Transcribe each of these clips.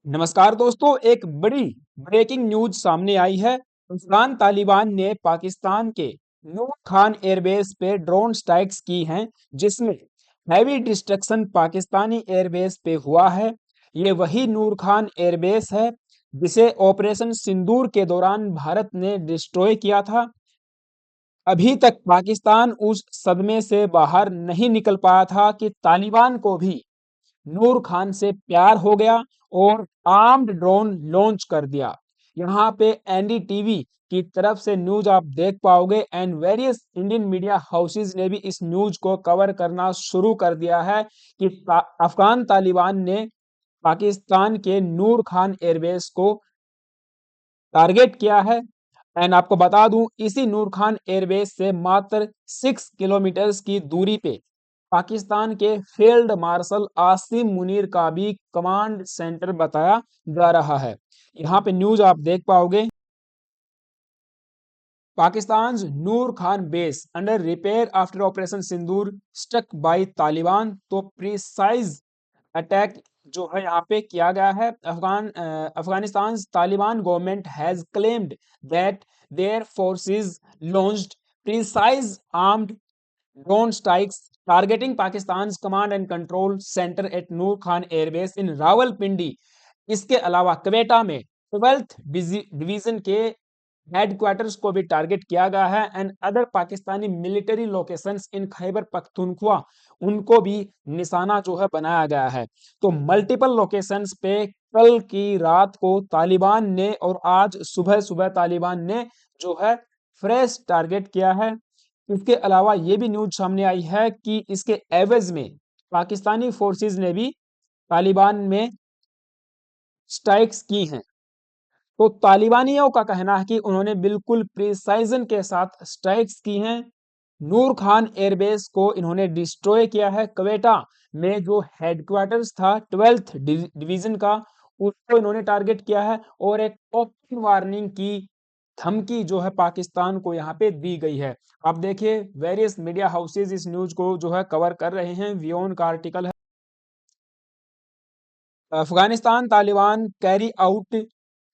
नमस्कार दोस्तों, एक बड़ी ब्रेकिंग न्यूज सामने आई है। अफगान तालिबान ने पाकिस्तान के नूर खान एयरबेस पे ड्रोन स्ट्राइक्स की हैं, जिसमें हैवी डिस्ट्रक्शन पाकिस्तानी एयरबेस पे हुआ है। ये वही नूर खान एयरबेस है जिसे ऑपरेशन सिंदूर के दौरान भारत ने डिस्ट्रॉय किया था। अभी तक पाकिस्तान उस सदमे से बाहर नहीं निकल पाया था कि तालिबान को भी नूर खान से प्यार हो गया और आर्म्ड ड्रोन लॉन्च कर दिया। यहाँ पे एनडीटीवी की तरफ से न्यूज आप देख पाओगे and various Indian media houses ने भी इस न्यूज को कवर करना शुरू कर दिया है कि अफगान तालिबान ने पाकिस्तान के नूर खान एयरबेस को टारगेट किया है। एंड आपको बता दूं, इसी नूर खान एयरबेस से मात्र 6 किलोमीटर्स की दूरी पे पाकिस्तान के फील्ड मार्शल आसिम मुनीर का भी कमांड सेंटर बताया जा रहा है। यहाँ पे न्यूज आप देख पाओगे, Pakistan Noor Khan base under repair after operation Sindoor stuck by Taliban. तो प्रिसाइज अटैक जो है यहाँ पे किया गया है। Afghanistan Taliban government has claimed that their forces launched precise armed drone strikes targeting Pakistan command and control centre at Noor Khan airbase in Rawalpindi. इसके अलावा क्वेटा में 12th डिवीजन के हेडक्वार्टर्स को भी टारगेट किया गया है and other Pakistani military locations इन खैबर पख्तूनख्वा, उनको भी निशाना जो है बनाया गया है। तो मल्टीपल लोकेशंस पे कल की रात को तालिबान ने और आज सुबह सुबह तालिबान ने जो है फ्रेश टारगेट किया है। इसके अलावा ये भी न्यूज सामने आई है कि इसके एवज में पाकिस्तानी फोर्सेस ने भी तालिबान में स्ट्राइक्स की हैं। तो तालिबानियों का कहना है कि उन्होंने बिल्कुल प्रिसाइजन के साथ स्ट्राइक्स की हैं। नूर खान एयरबेस को इन्होंने डिस्ट्रॉय किया है। क्वेटा में जो हेडक्वार्टर्स था 12th डिवीजन का, उसको इन्होंने टारगेट किया है और एक ओपन वार्निंग की धमकी जो है पाकिस्तान को यहाँ पे दी गई है। आप देखिए, वेरियस मीडिया हाउसेज इस न्यूज को जो है कवर कर रहे हैं। वियोन का आर्टिकल है, Afghanistan Taliban carry out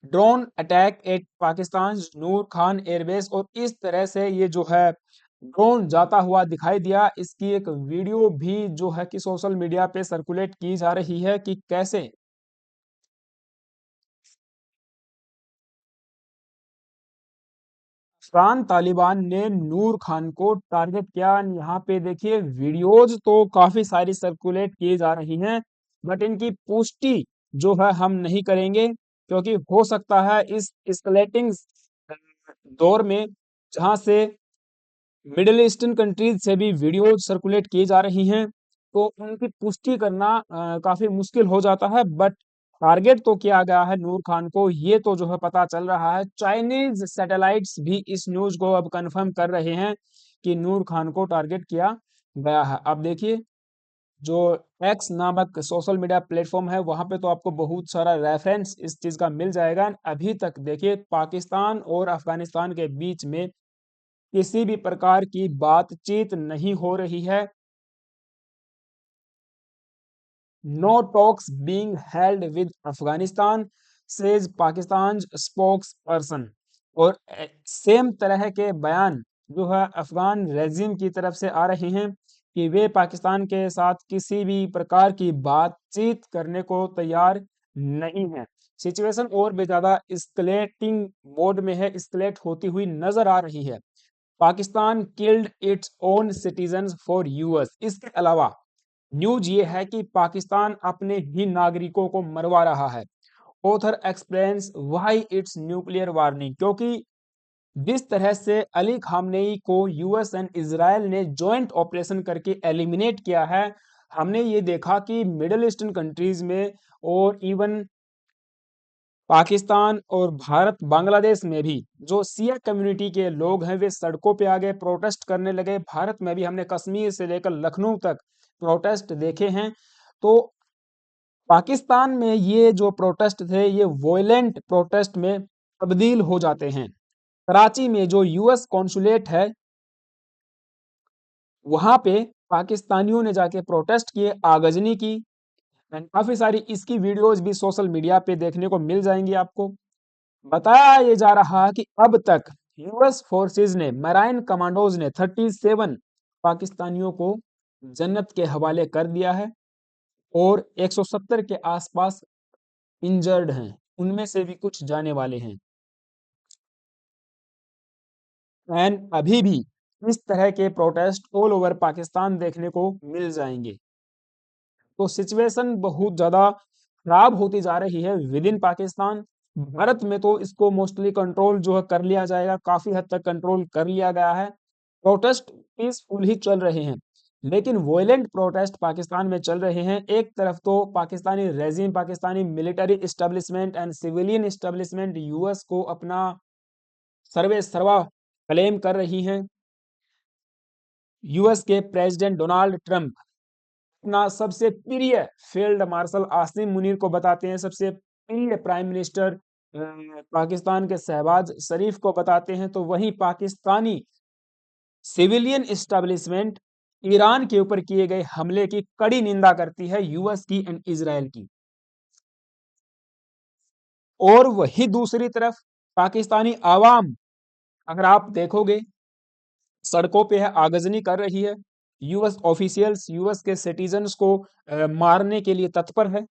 drone attack eight Pakistan Noor Khan airbase. और इस तरह से ये जो है ड्रोन जाता हुआ दिखाई दिया। इसकी एक वीडियो भी जो है कि सोशल मीडिया पे सर्कुलेट की जा रही है कि कैसे अफगान तालिबान ने नूर खान को टारगेट किया। यहाँ पे देखिए, वीडियोज तो काफी सारी सर्कुलेट की जा रही हैं, बट इनकी पुष्टि जो है हम नहीं करेंगे, क्योंकि हो सकता है इस एस्केलेटिंग दौर में, जहां से मिडिल ईस्टर्न कंट्रीज से भी वीडियो सर्कुलेट की जा रही हैं, तो उनकी पुष्टि करना काफी मुश्किल हो जाता है। बट टारगेट तो किया गया है नूर खान को, ये तो जो है पता चल रहा है। चाइनीज सैटेलाइट्स भी इस न्यूज को अब कंफर्म कर रहे हैं कि नूर खान को टारगेट किया गया है। अब देखिए, जो एक्स नामक सोशल मीडिया प्लेटफॉर्म है, वहां पे तो आपको बहुत सारा रेफरेंस इस चीज का मिल जाएगा। अभी तक देखिए, पाकिस्तान और अफगानिस्तान के बीच में किसी भी प्रकार की बातचीत नहीं हो रही है। No talks being held with Afghanistan says Pakistan spokesperson. और सेम तरह के बयान जो है अफगान रेजिम की तरफ से आ रहे हैं कि वे पाकिस्तान के साथ किसी भी प्रकार की बातचीत करने को तैयार नहीं है। सिचुएशन और भी ज्यादा इस्केलेटिंग मोड में है, इस्केलेट होती हुई नजर आ रही है। Pakistan killed its own citizen for US. इसके अलावा न्यूज ये है कि पाकिस्तान अपने ही नागरिकों को मरवा रहा है। Author explains why it's nuclear warning. क्योंकि जिस तरह से अली खामनेई को यूएस एंड इजराइल ने जॉइंट ऑपरेशन करके एलिमिनेट किया है, हमने ये देखा कि मिडिल ईस्टर्न कंट्रीज में और इवन पाकिस्तान और भारत बांग्लादेश में भी जो सिया कम्युनिटी के लोग हैं, वे सड़कों पे आ गए, प्रोटेस्ट करने लगे। भारत में भी हमने कश्मीर से लेकर लखनऊ तक प्रोटेस्ट देखे हैं। तो पाकिस्तान में ये जो प्रोटेस्ट थे, ये वॉयलेंट प्रोटेस्ट में तब्दील हो जाते हैं। कराची में जो यूएस कॉन्सुलेट है, वहां पे पाकिस्तानियों ने जाके प्रोटेस्ट किए, आगजनी की। एंड काफी सारी इसकी वीडियोस भी सोशल मीडिया पे देखने को मिल जाएंगी आपको। बताया ये जा रहा है कि अब तक यूएस फोर्सेस ने, मराइन कमांडोज ने 37 पाकिस्तानियों को जन्नत के हवाले कर दिया है और 170 के आसपास इंजर्ड हैं, उनमें से भी कुछ जाने वाले हैं। एंड अभी भी इस तरह के प्रोटेस्ट ऑल ओवर पाकिस्तान देखने को मिल जाएंगे। तो सिचुएशन बहुत ज्यादा खराब होती जा रही है विद इन पाकिस्तान। भारत में तो इसको मोस्टली कंट्रोल जो है कर लिया जाएगा, काफी हद तक कंट्रोल कर लिया गया है। प्रोटेस्ट पीसफुल ही चल रहे हैं, लेकिन वॉयलेंट प्रोटेस्ट पाकिस्तान में चल रहे हैं। एक तरफ तो Pakistani regime, Pakistani military establishment and civilian establishment US को अपना सर्वे सर्वा क्लेम कर रही हैं। यूएस के प्रेसिडेंट डोनाल्ड ट्रंप अपना सबसे प्रिय फील्ड मार्शल आसिम मुनीर को बताते हैं सबसे प्रिय प्राइम मिनिस्टर पाकिस्तान के शहबाज शरीफ को बताते हैं। तो वहीं पाकिस्तानी सिविलियन इस्टेब्लिशमेंट ईरान के ऊपर किए गए हमले की कड़ी निंदा करती है, यूएस की एंड इजराइल की। और वही दूसरी तरफ पाकिस्तानी आवाम, अगर आप देखोगे, सड़कों पे है, आगजनी कर रही है। यूएस ऑफिशियल्स यूएस के सिटीजन्स को मारने के लिए तत्पर है।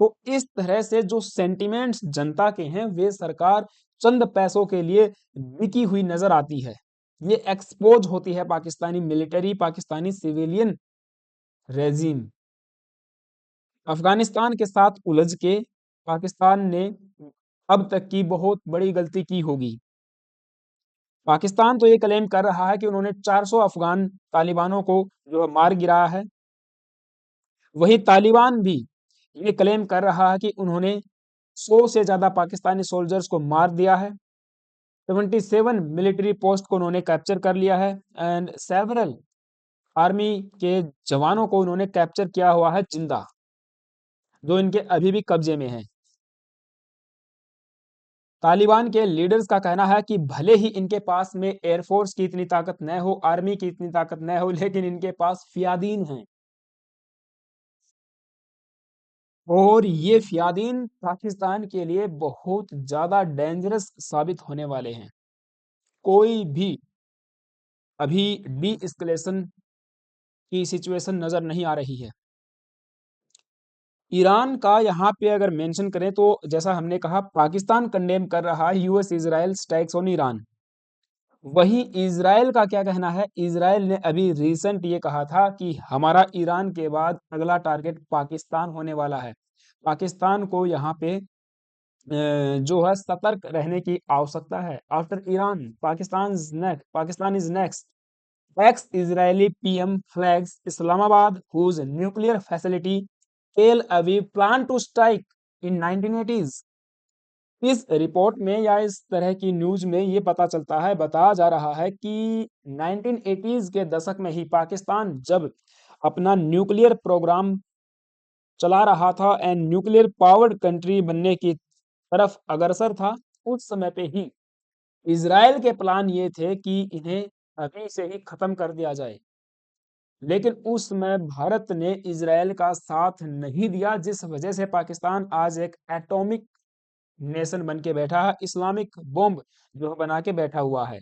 तो इस तरह से जो सेंटिमेंट्स जनता के हैं वे सरकार चंद पैसों के लिए बिकी हुई नजर आती है। ये एक्सपोज होती है Pakistani military, Pakistani civilian regime. Afghanistan के साथ उलझ के पाकिस्तान ने अब तक की बहुत बड़ी गलती की होगी। पाकिस्तान तो ये क्लेम कर रहा है कि उन्होंने 400 अफगान तालिबानों को जो है मार गिराया है। वही तालिबान भी ये क्लेम कर रहा है कि उन्होंने 100 से ज्यादा पाकिस्तानी सोल्जर्स को मार दिया है। 77 मिलिट्री पोस्ट को उन्होंने कैप्चर कर लिया है एंड सेवरल आर्मी के जवानों को उन्होंने कैप्चर किया हुआ है जिंदा, जो इनके अभी भी कब्जे में है। तालिबान के लीडर्स का कहना है कि भले ही इनके पास में एयरफोर्स की इतनी ताकत न हो, आर्मी की इतनी ताकत न हो, लेकिन इनके पास फियादीन हैं और ये फियादीन पाकिस्तान के लिए बहुत ज्यादा डेंजरस साबित होने वाले हैं। कोई भी अभी डी एस्केलेशन की सिचुएशन नजर नहीं आ रही है। ईरान का यहाँ पे अगर मेंशन करें तो जैसा हमने कहा, पाकिस्तान कंडेम कर रहा है US Israel strikes on Iran. वहीं इजराइल का क्या कहना है? इजराइल ने अभी रिसेंट ये कहा था कि हमारा ईरान के बाद अगला टारगेट पाकिस्तान होने वाला है। पाकिस्तान को यहाँ पे जो है सतर्क रहने की आवश्यकता है। After Iran, Pakistan is next. Ex Israeli PM flags Islamabad whose nuclear facility Tel Aviv plan to strike in 1980s। इस रिपोर्ट में या इस तरह की न्यूज में ये पता चलता है, बताया जा रहा है कि 1980s के दशक में ही पाकिस्तान जब अपना न्यूक्लियर प्रोग्राम चला रहा था एंड न्यूक्लियर पावर्ड कंट्री बनने की तरफ अग्रसर था, उस समय पे ही इजराइल के प्लान ये थे कि इन्हें अभी से ही खत्म कर दिया जाए। लेकिन उस समय भारत ने इजराइल का साथ नहीं दिया, जिस वजह से पाकिस्तान आज एक एटॉमिक नेशन बन के बैठा है, इस्लामिक बॉम्ब जो बना के बैठा हुआ है।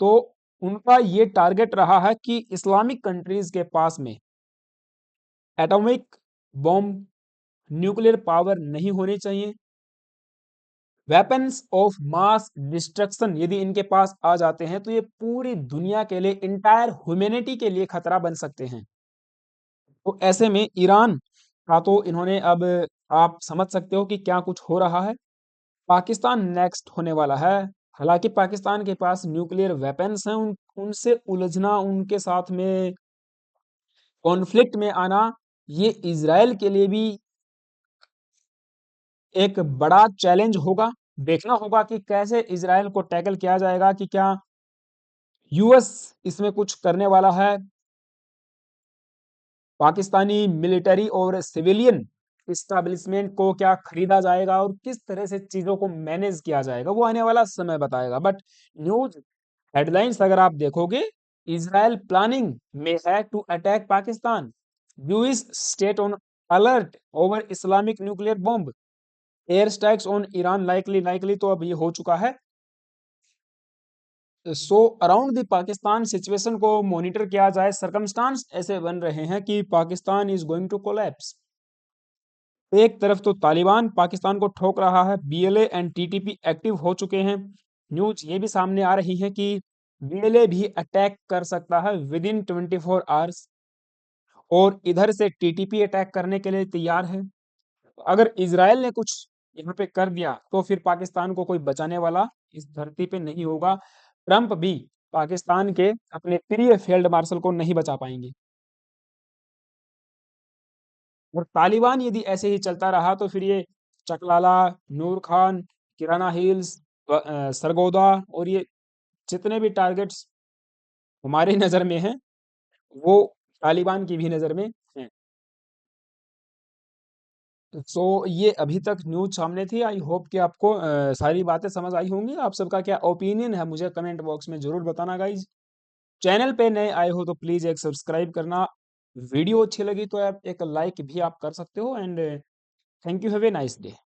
तो उनका ये टारगेट रहा है कि इस्लामिक कंट्रीज के पास में एटॉमिक बॉम्ब, न्यूक्लियर पावर नहीं होनी चाहिए। वेपन्स ऑफ मास डिस्ट्रक्शन यदि इनके पास आ जाते हैं तो ये पूरी दुनिया के लिए, इंटायर ह्यूमैनिटी के लिए खतरा बन सकते हैं। तो ऐसे में ईरान का तो इन्होंने अब, आप समझ सकते हो कि क्या कुछ हो रहा है। पाकिस्तान नेक्स्ट होने वाला है। हालांकि पाकिस्तान के पास न्यूक्लियर वेपन्स हैं, उनसे उलझना, उनके साथ में कॉन्फ्लिक्ट में आना, ये इजराइल के लिए भी एक बड़ा चैलेंज होगा। देखना होगा कि कैसे इजराइल को टैकल किया जाएगा, कि क्या यूएस इसमें कुछ करने वाला है। पाकिस्तानी मिलिट्री और सिविलियन इस्टेब्लिशमेंट को क्या खरीदा जाएगा और किस तरह से चीजों को मैनेज किया जाएगा, वो आने वाला समय बताएगा। बट न्यूज हेडलाइंस अगर आप देखोगे, इजराइल प्लानिंग में है to attack Pakistan. US state on alert over Islamic nuclear bomb, air strikes on Iran likely, likely तो अब ये हो चुका है। So around the Pakistan situation को मॉनिटर किया जाए, सरकमस्टांस ऐसे बन रहे हैं कि Pakistan is going to collapse. एक तरफ तो तालिबान पाकिस्तान को ठोक रहा है, बीएलए एंड टीटीपी एक्टिव हो चुके हैं। न्यूज ये भी सामने आ रही है कि बीएलए भी अटैक कर सकता है विद इन 24 आवर्स, और इधर से टीटीपी अटैक करने के लिए तैयार है। अगर इजराइल ने कुछ यहाँ पे कर दिया तो फिर पाकिस्तान को कोई बचाने वाला इस धरती पे नहीं होगा। ट्रंप भी पाकिस्तान के अपने प्रिय फील्ड मार्शल को नहीं बचा पाएंगे। और तालिबान यदि ऐसे ही चलता रहा तो फिर ये चकलाला, नूर खान, किराना हिल्स, सरगोदा और ये जितने भी टारगेट्स हमारी नज़र में हैं, वो तालिबान की भी नज़र में हैं। सो ये अभी तक न्यूज़ सामने थी। आई होप कि आपको सारी बातें समझ आई होंगी। आप सबका क्या ओपिनियन है मुझे कमेंट बॉक्स में ज़रूर बताना गाइज। चैनल पे नए आए हो तो प्लीज़ एक सब्सक्राइब करना। वीडियो अच्छी लगी तो आप एक लाइक भी आप कर सकते हो। And thank you, have a nice day.